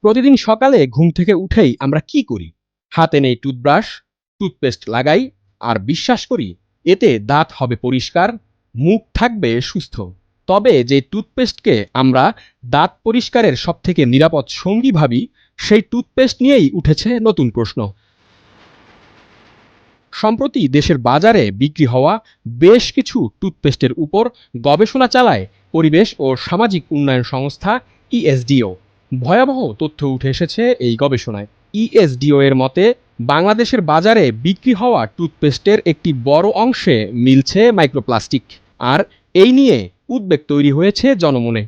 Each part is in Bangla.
প্রতিদিন সকালে ঘুম থেকে উঠেই আমরা কি করি? হাতে নেই টুথব্রাশ, টুথপেস্ট লাগাই আর বিশ্বাস করি এতে দাঁত হবে পরিষ্কার, মুখ থাকবে সুস্থ। তবে যে টুথপেস্টকে আমরা দাঁত পরিষ্কারের সবথেকে নিরাপদ সঙ্গী ভাবি, সেই টুথপেস্ট নিয়েই উঠেছে নতুন প্রশ্ন। সম্প্রতি দেশের বাজারে বিক্রি হওয়া বেশ কিছু টুথপেস্টের উপর গবেষণা চালায় পরিবেশ ও সামাজিক উন্নয়ন সংস্থা ইএসডিও। ভয়াবহ তথ্য উঠে এসেছে এই গবেষণায়। ইএসডিও এর মতে বাংলাদেশের বাজারে বিক্রি হওয়া টুথপেস্টের একটি বড় অংশে মিলছে মাইক্রোপ্লাস্টিক। আর এই নিয়ে উদ্বেগ তৈরি হয়েছে জনমনে।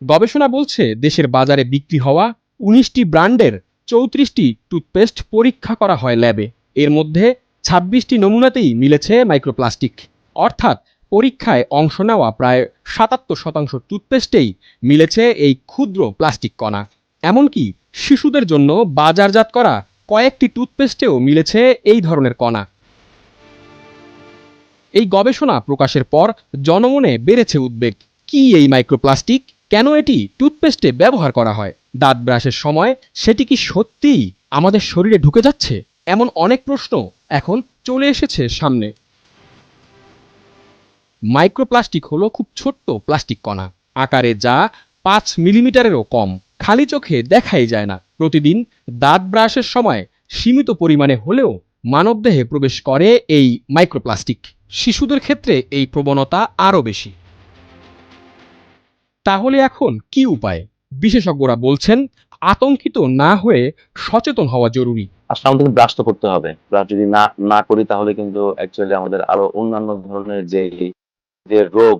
গবেষণা বলছে দেশের বাজারে বিক্রি হওয়া ১৯টি ব্র্যান্ডের ৩৪টি টুথপেস্ট পরীক্ষা করা হয় ল্যাবে। এর মধ্যে ২৬টি নমুনাতেই মিলেছে মাইক্রোপ্লাস্টিক। অর্থাৎ পরীক্ষায় অংশ নেওয়া প্রায় ৭৭% টুথপেস্টেই মিলেছে এই ক্ষুদ্র প্লাস্টিক কণা। এমনকি শিশুদের জন্য বাজারজাত করা কয়েকটি টুথপেস্টেও মিলেছে এই ধরনের কণা। এই গবেষণা প্রকাশের পর জনমনে বেড়েছে উদ্বেগ। কি এই মাইক্রোপ্লাস্টিক? কেন এটি টুথপেস্টে ব্যবহার করা হয়? দাঁত ব্রাশের সময় সেটি কি সত্যিই আমাদের শরীরে ঢুকে যাচ্ছে? এমন অনেক প্রশ্ন এখন চলে এসেছে সামনে। মাইক্রোপ্লাস্টিক হলো খুব ছোট্ট প্লাস্টিক কণা, আকারে যা ৫ মিলিমিটারেরও কম। খালি চোখে দেখাই যায় না। প্রতিদিন দাঁত ব্রাশের সময় সীমিত পরিমাণে হলেও মানবদেহে প্রবেশ করে এই মাইক্রোপ্লাস্টিক। শিশুদের ক্ষেত্রে এই প্রবণতা আরও বেশি। তাহলে এখন কি উপায়? বিশেষজ্ঞরা বলছেন আতঙ্কিত না হয়ে সচেতন হওয়া জরুরি। আসলে আমাদের ব্রাশ তো করতে হবে। ব্রাশ যদি না না করি তাহলে কিন্তু অ্যাকচুয়ালি আমাদের আরো অন্যান্য ধরনের যে রোগ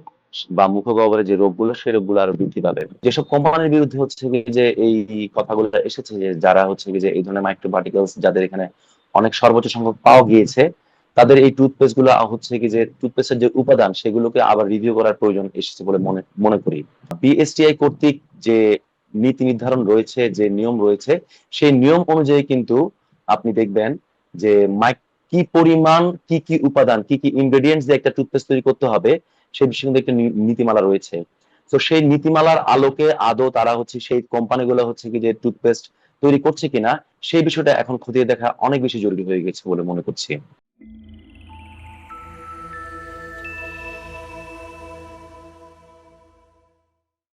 বা মুখগহ্বরের যে রোগগুলো সেই রোগগুলো আরো বৃদ্ধি পাবে। যেসব কোম্পানির বিরুদ্ধে হচ্ছে গিয়ে যে এই কথাগুলো এসেছে যে যারা হচ্ছে গিয়ে যে এই ধরনের মাইক্রো পার্টিকেলস যাদের এখানে অনেক সর্বোচ্চ সংখ্যক পাওয়া গিয়েছে, তাদের এই টুথপেস্ট গুলো হচ্ছে কি যে টুথপেস্টের যে উপাদান সেগুলোকে আবার রিভিউ করার প্রয়োজন এসেছে বলে মনে করি। বিএসটিআই কর্তৃক যে নীতি নির্ধারণ রয়েছে, যে নিয়ম রয়েছে, সেই নিয়ম অনুযায়ী কিন্তু আপনি দেখবেন যে কি পরিমাণ কি উপাদান কি ইনগ্রেডিয়েন্টস দিয়ে একটা টুথপেস্ট তৈরি করতে হবে সেই বিষয়ে কিন্তু একটা নীতিমালা রয়েছে। তো সেই নীতিমালার আলোকে আদৌ তারা হচ্ছে সেই কোম্পানিগুলো হচ্ছে কি যে টুথপেস্ট তৈরি করছে কিনা সেই বিষয়টা এখন খতিয়ে দেখা অনেক বেশি জরুরি হয়ে গেছে বলে মনে করছি।